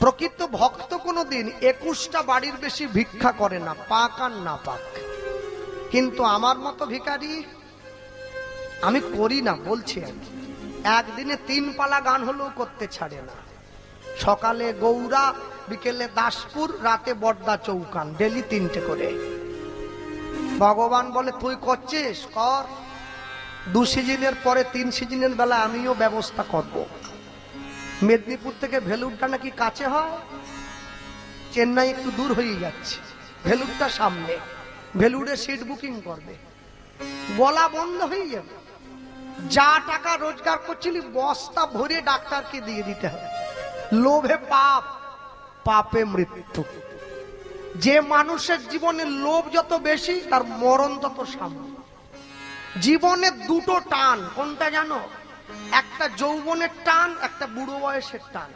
প্রকৃত ভক্ত কোনোদিন 21টা বাড়ির বেশি ভিক্ষা করে না, পাক আর না পাক। কিন্তু আমার মতো ভিখারি আমি করি না, বলছি একদিনে 3 পালা গান হলেও করতে ছাড়ে না। সকালে গৌরা, বিকেলে দাসপুর, রাতে বড়দা চৌকান, ডেলি 3টে করে। ভগবান বলে তুই করছিস কর, 2 সিজনের পরে 3 সিজনের বেলা আমিও ব্যবস্থা করব। মেদিনীপুর থেকে ভেলুরটা নাকি কাছে হয়, চেন্নাই একটু দূর হয়ে যাচ্ছে, ভেলুরটা সামনে, ভেলুরে সিট বুকিং করবে, গলা বন্ধ হয়ে যাবে। যা টাকা রোজগার করছিলি বস্তা ভরে ডাক্তারকে দিয়ে দিতে হবে। লোভে পাপ, পাপে মৃত্যু। যে মানুষের জীবনে লোভ যত বেশি তার মরণ তত সামনে। জীবনে 2টো টান, কোনটা জানো? একটা যৌবনের টান, একটা বুড়ো বয়সের টান।